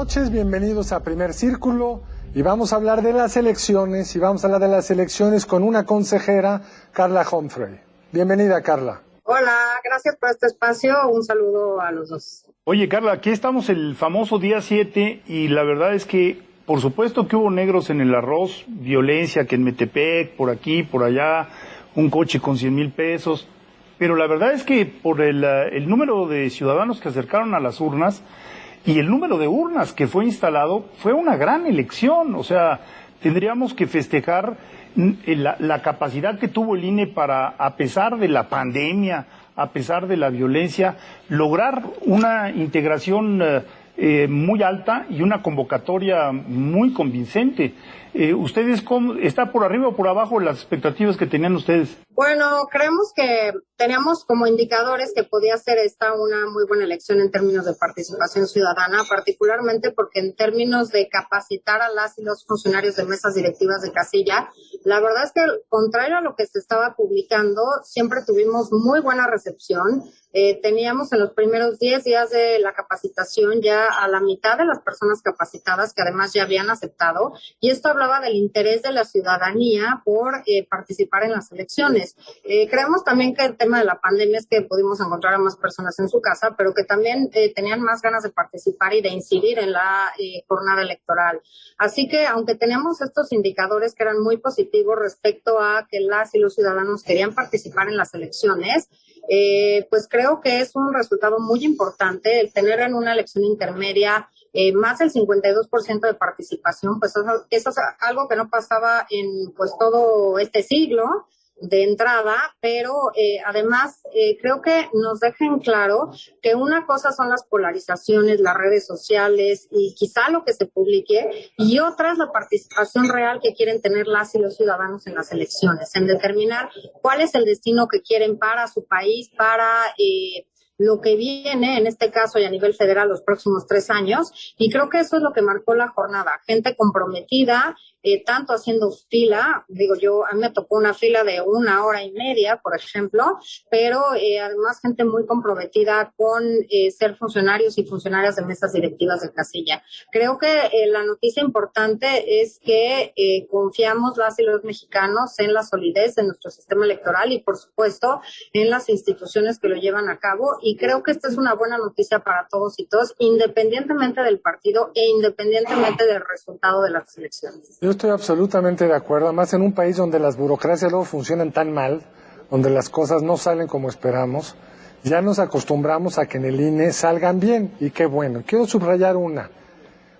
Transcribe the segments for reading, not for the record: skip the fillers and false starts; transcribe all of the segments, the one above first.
noches, bienvenidos a Primer Círculo y vamos a hablar de las elecciones con una consejera, Carla Humphrey. Bienvenida, Carla. Hola, gracias por este espacio, un saludo a los dos. Oye, Carla, aquí estamos el famoso día 7 y la verdad es que, por supuesto que hubo negros en el arroz, violencia que en Metepec, por aquí, por allá, un coche con 100,000 pesos, pero la verdad es que por el número de ciudadanos que acercaron a las urnas y el número de urnas que fue instalado, fue una gran elección. O sea, tendríamos que festejar la capacidad que tuvo el INE para, a pesar de la pandemia, a pesar de la violencia, lograr una integración muy alta y una convocatoria muy convincente. ¿Ustedes está por arriba o por abajo las expectativas que tenían ustedes? Bueno, creemos que teníamos como indicadores que podía ser esta una muy buena elección en términos de participación ciudadana, particularmente porque en términos de capacitar a las y los funcionarios de mesas directivas de casilla, la verdad es que, contrario a lo que se estaba publicando, siempre tuvimos muy buena recepción. Teníamos en los primeros 10 días de la capacitación ya a la mitad de las personas capacitadas que además ya habían aceptado, y esto hablaba del interés de la ciudadanía por participar en las elecciones. Creemos también que el tema de la pandemia es que pudimos encontrar a más personas en su casa, pero que también tenían más ganas de participar y de incidir en la jornada electoral. Así que, aunque teníamos estos indicadores que eran muy positivos respecto a que las y los ciudadanos querían participar en las elecciones, pues creo que es un resultado muy importante el tener en una elección intermedia más del 52% de participación. Pues eso es algo que no pasaba en pues todo este siglo de entrada, pero además creo que nos dejen claro que una cosa son las polarizaciones, las redes sociales y quizá lo que se publique, y otra es la participación real que quieren tener las y los ciudadanos en las elecciones, en determinar cuál es el destino que quieren para su país, para lo que viene, en este caso y a nivel federal, los próximos 3 años, y creo que eso es lo que marcó la jornada, gente comprometida, tanto haciendo fila, digo yo, a mí me tocó una fila de 1 hora y media, por ejemplo, pero además gente muy comprometida con ser funcionarios y funcionarias de mesas directivas de casilla. Creo que la noticia importante es que confiamos las y los mexicanos en la solidez de nuestro sistema electoral y, por supuesto, en las instituciones que lo llevan a cabo, y creo que esta es una buena noticia para todos y todas, independientemente del partido e independientemente del resultado de las elecciones. Yo estoy absolutamente de acuerdo, además en un país donde las burocracias luego funcionan tan mal, donde las cosas no salen como esperamos, ya nos acostumbramos a que en el INE salgan bien, y qué bueno. Quiero subrayar una.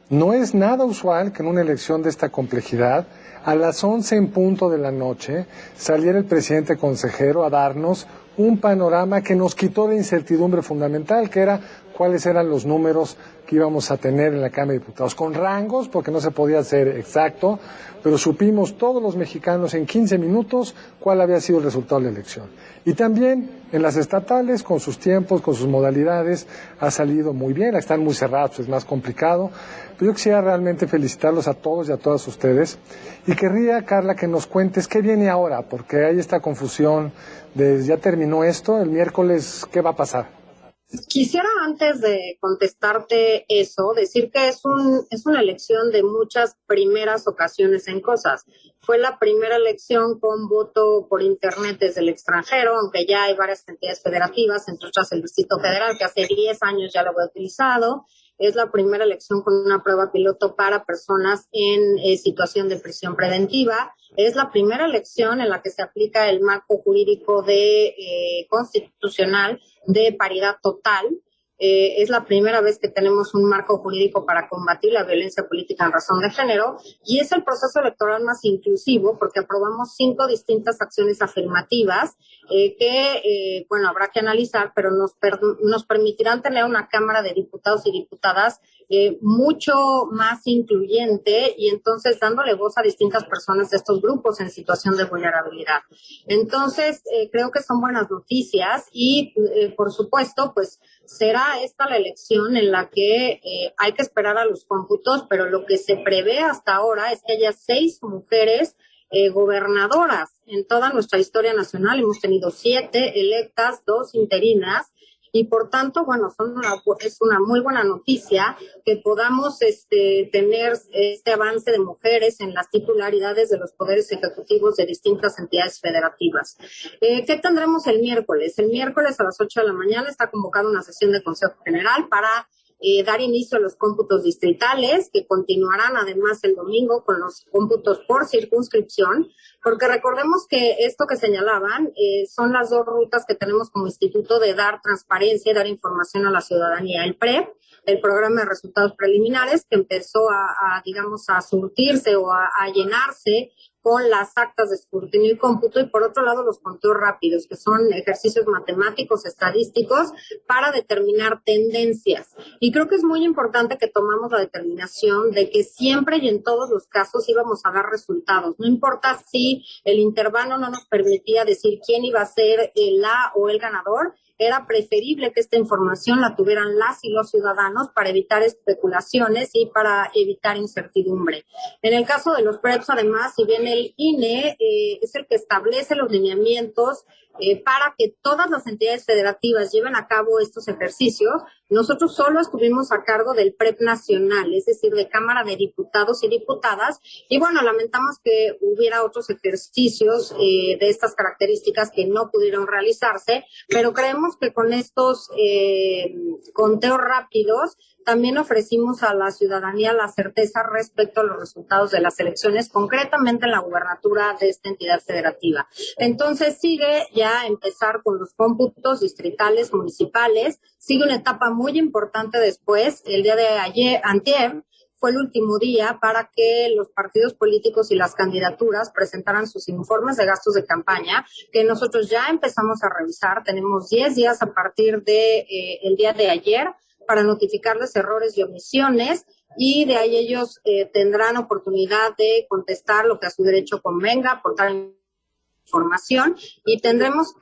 No es nada usual que en una elección de esta complejidad, a las 11 en punto de la noche, saliera el presidente consejero a darnos un panorama que nos quitó la incertidumbre fundamental, que era cuáles eran los números que íbamos a tener en la Cámara de Diputados, con rangos, porque no se podía hacer exacto, pero supimos todos los mexicanos en 15 minutos cuál había sido el resultado de la elección. Y también en las estatales, con sus tiempos, con sus modalidades, ha salido muy bien. Están muy cerrados, es más complicado, pero yo quisiera realmente felicitarlos a todos y a todas ustedes, y querría, Carla, que nos cuentes qué viene ahora, porque hay esta confusión de ya terminó esto, el miércoles, ¿qué va a pasar? Quisiera, antes de contestarte eso, decir que es una elección de muchas primeras ocasiones en cosas. Fue la primera elección con voto por internet desde el extranjero, aunque ya hay varias entidades federativas, entre otras el Distrito Federal, que hace 10 años ya lo había utilizado. Es la primera elección con una prueba piloto para personas en situación de prisión preventiva. Es la primera elección en la que se aplica el marco jurídico constitucional de paridad total. Es la primera vez que tenemos un marco jurídico para combatir la violencia política en razón de género, y es el proceso electoral más inclusivo porque aprobamos 5 distintas acciones afirmativas que habrá que analizar, pero nos permitirán tener una Cámara de Diputados y Diputadas mucho más incluyente, y entonces dándole voz a distintas personas de estos grupos en situación de vulnerabilidad. Entonces, creo que son buenas noticias y, por supuesto, pues será esta la elección en la que hay que esperar a los cómputos, pero lo que se prevé hasta ahora es que haya 6 mujeres gobernadoras. En toda nuestra historia nacional hemos tenido 7 electas, 2 interinas, y por tanto, bueno, es una muy buena noticia que podamos tener este avance de mujeres en las titularidades de los poderes ejecutivos de distintas entidades federativas. ¿Qué tendremos el miércoles? El miércoles a las 8 de la mañana está convocada una sesión de Consejo General para dar inicio a los cómputos distritales, que continuarán además el domingo con los cómputos por circunscripción, porque recordemos que esto que señalaban son las dos rutas que tenemos como instituto de dar transparencia y dar información a la ciudadanía. El PREP, el programa de resultados preliminares, que empezó digamos, a surtirse o a llenarse con las actas de escrutinio y cómputo, y por otro lado los conteos rápidos, que son ejercicios matemáticos, estadísticos, para determinar tendencias. Y creo que es muy importante que tomamos la determinación de que siempre y en todos los casos íbamos a dar resultados. No importa si el intervalo no nos permitía decir quién iba a ser la o el ganador, era preferible que esta información la tuvieran las y los ciudadanos para evitar especulaciones y para evitar incertidumbre. En el caso de los PREPs, además, si bien el INE es el que establece los lineamientos para que todas las entidades federativas lleven a cabo estos ejercicios, nosotros solo estuvimos a cargo del PREP nacional, es decir, de Cámara de Diputados y Diputadas, y bueno, lamentamos que hubiera otros ejercicios de estas características que no pudieron realizarse, pero creemos que con estos conteos rápidos también ofrecimos a la ciudadanía la certeza respecto a los resultados de las elecciones, concretamente en la gubernatura de esta entidad federativa. Entonces sigue ya empezar con los cómputos distritales, municipales, sigue una etapa muy importante después, el día de antier, fue el último día para que los partidos políticos y las candidaturas presentaran sus informes de gastos de campaña, que nosotros ya empezamos a revisar. Tenemos 10 días a partir de el día de ayer para notificarles errores y omisiones, y de ahí ellos tendrán oportunidad de contestar lo que a su derecho convenga, aportar información, y tenemos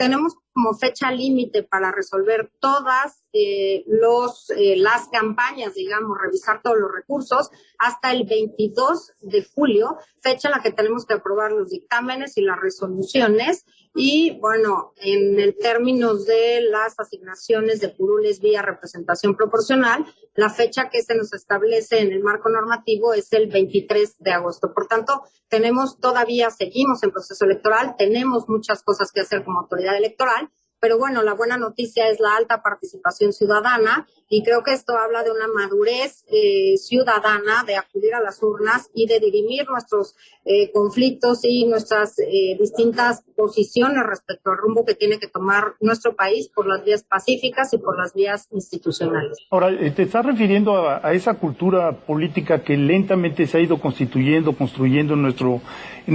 como fecha límite para resolver todas las campañas, digamos, revisar todos los recursos hasta el 22 de julio, fecha en la que tenemos que aprobar los dictámenes y las resoluciones. Y bueno, en el términos de las asignaciones de curules vía representación proporcional, la fecha que se nos establece en el marco normativo es el 23 de agosto. Por tanto, seguimos en proceso electoral, tenemos muchas cosas que hacer como autoridad electoral, pero bueno, la buena noticia es la alta participación ciudadana, y creo que esto habla de una madurez ciudadana de acudir a las urnas y de dirimir nuestros conflictos y nuestras distintas posiciones respecto al rumbo que tiene que tomar nuestro país por las vías pacíficas y por las vías institucionales. Ahora, te estás refiriendo a esa cultura política que lentamente se ha ido construyendo en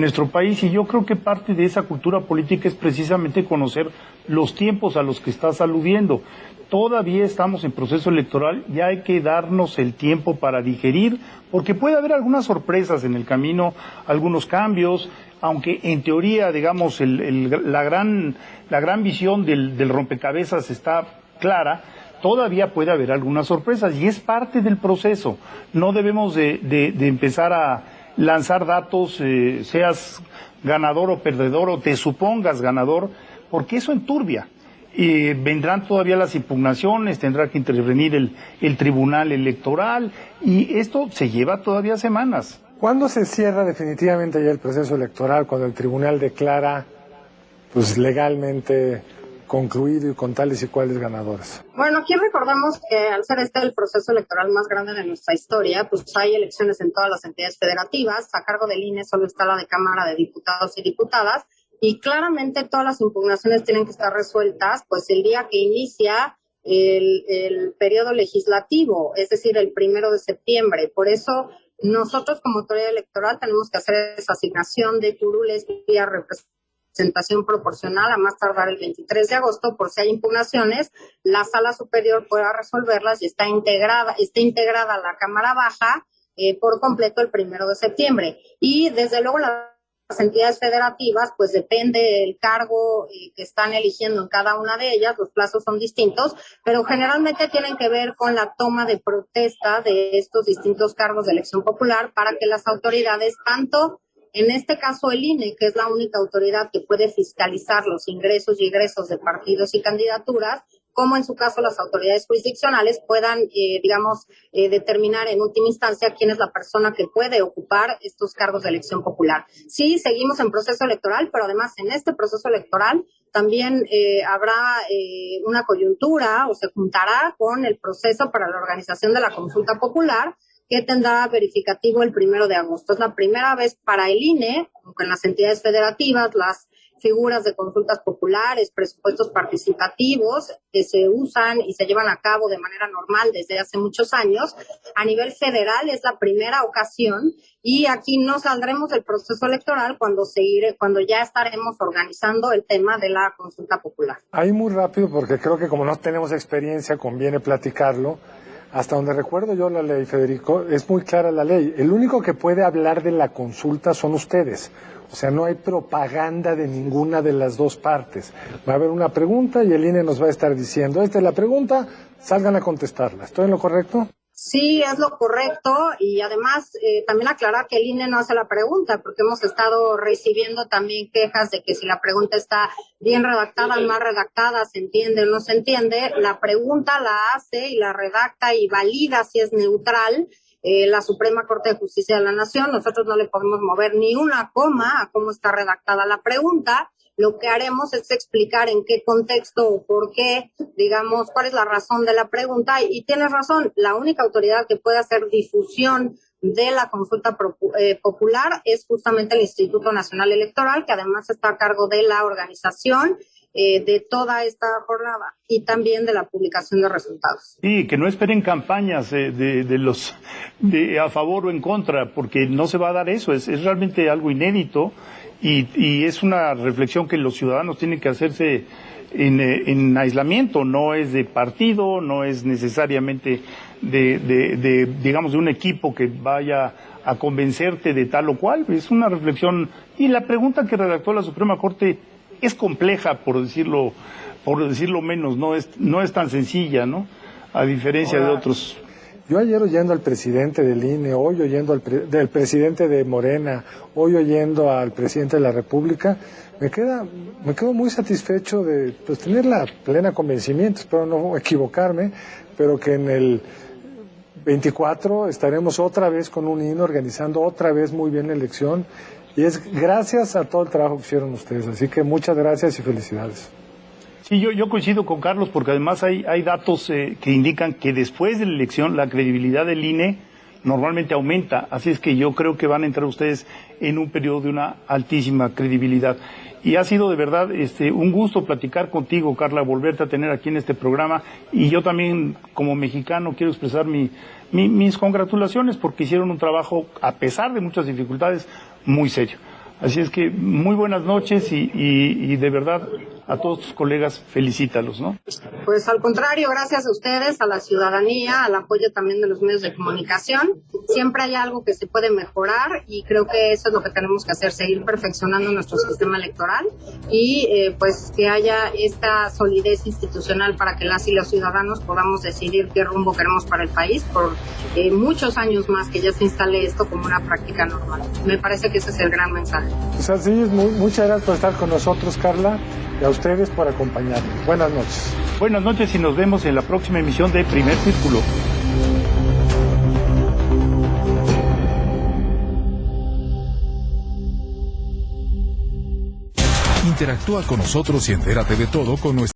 nuestro país, y yo creo que parte de esa cultura política es precisamente conocer los tiempos a los que estás aludiendo. Todavía estamos en proceso electoral y hay que darnos el tiempo para digerir, porque puede haber algunas sorpresas en el camino, algunos cambios, aunque en teoría, digamos, la gran visión del rompecabezas está clara. Todavía puede haber algunas sorpresas y es parte del proceso. No debemos de empezar a lanzar datos, seas ganador o perdedor o te supongas ganador, porque eso enturbia. Vendrán todavía las impugnaciones, tendrá que intervenir el Tribunal Electoral, y esto se lleva todavía semanas. ¿Cuándo se cierra definitivamente ya el proceso electoral? Cuando el tribunal declara pues legalmente concluido y con tales y cuales ganadores. Bueno, aquí recordamos que al ser el proceso electoral más grande de nuestra historia, pues hay elecciones en todas las entidades federativas. A cargo del INE solo está la de Cámara de Diputados y Diputadas, y claramente todas las impugnaciones tienen que estar resueltas pues el día que inicia el periodo legislativo, es decir, el 1 de septiembre. Por eso nosotros como autoridad electoral tenemos que hacer esa asignación de curules vía representación proporcional a más tardar el 23 de agosto, por si hay impugnaciones, la Sala Superior pueda resolverlas y está integrada la Cámara Baja por completo el 1 de septiembre. Y desde luego las entidades federativas, pues depende del cargo que están eligiendo en cada una de ellas, los plazos son distintos, pero generalmente tienen que ver con la toma de protesta de estos distintos cargos de elección popular para que las autoridades, tanto en este caso el INE, que es la única autoridad que puede fiscalizar los ingresos y egresos de partidos y candidaturas, como en su caso las autoridades jurisdiccionales puedan, determinar en última instancia quién es la persona que puede ocupar estos cargos de elección popular. Sí, seguimos en proceso electoral, pero además en este proceso electoral también habrá una coyuntura o se juntará con el proceso para la organización de la consulta popular, que tendrá verificativo el 1 de agosto. Es la primera vez para el INE, con las entidades federativas, las figuras de consultas populares, presupuestos participativos que se usan y se llevan a cabo de manera normal desde hace muchos años. A nivel federal es la primera ocasión y aquí no saldremos del proceso electoral cuando ya estaremos organizando el tema de la consulta popular. Ahí muy rápido, porque creo que como no tenemos experiencia, conviene platicarlo. Hasta donde recuerdo yo la ley, Federico, es muy clara la ley. El único que puede hablar de la consulta son ustedes. O sea, no hay propaganda de ninguna de las dos partes. Va a haber una pregunta y el INE nos va a estar diciendo, esta es la pregunta, salgan a contestarla. ¿Estoy en lo correcto? Sí, es lo correcto y además también aclarar que el INE no hace la pregunta porque hemos estado recibiendo también quejas de que si la pregunta está bien redactada, mal redactada, se entiende o no se entiende, la pregunta la hace y la redacta y valida si es neutral la Suprema Corte de Justicia de la Nación. Nosotros no le podemos mover ni una coma a cómo está redactada la pregunta. Lo que haremos es explicar en qué contexto o por qué, digamos, cuál es la razón de la pregunta. Y tienes razón, la única autoridad que puede hacer difusión de la consulta popular es justamente el Instituto Nacional Electoral, que además está a cargo de la organización de toda esta jornada y también de la publicación de resultados. Sí, que no esperen campañas de a favor o en contra, porque no se va a dar eso, es realmente algo inédito y es una reflexión que los ciudadanos tienen que hacerse en aislamiento, no es de partido, no es necesariamente digamos, de un equipo que vaya a convencerte de tal o cual, es una reflexión. Y la pregunta que redactó la Suprema Corte es compleja, por decirlo menos, no es tan sencilla, ¿no? A diferencia de otros. Yo ayer oyendo al presidente del INE, hoy oyendo del presidente de Morena, hoy oyendo al presidente de la República, me quedo muy satisfecho de tener la plena convencimiento, espero no equivocarme, pero que en el 24 estaremos otra vez con un INE organizando otra vez muy bien la elección. Y es gracias a todo el trabajo que hicieron ustedes. Así que muchas gracias y felicidades. Sí, yo coincido con Carlos porque además hay datos que indican que después de la elección la credibilidad del INE normalmente aumenta. Así es que yo creo que van a entrar ustedes en un periodo de una altísima credibilidad. Y ha sido de verdad un gusto platicar contigo, Carla, volverte a tener aquí en este programa. Y yo también, como mexicano, quiero expresar mis congratulaciones porque hicieron un trabajo, a pesar de muchas dificultades, muy serio. Así es que muy buenas noches y de verdad a todos tus colegas felicítalos, ¿no? Pues al contrario, gracias a ustedes, a la ciudadanía, al apoyo también de los medios de comunicación. Siempre hay algo que se puede mejorar y creo que eso es lo que tenemos que hacer, seguir perfeccionando nuestro sistema electoral y pues que haya esta solidez institucional para que las y los ciudadanos podamos decidir qué rumbo queremos para el país por muchos años más, que ya se instale esto como una práctica normal. Me parece que ese es el gran mensaje. Pues así es, muchas gracias por estar con nosotros, Carla, y a ustedes por acompañarnos. Buenas noches. Buenas noches y nos vemos en la próxima emisión de Primer Círculo. Interactúa con nosotros y entérate de todo con nuestra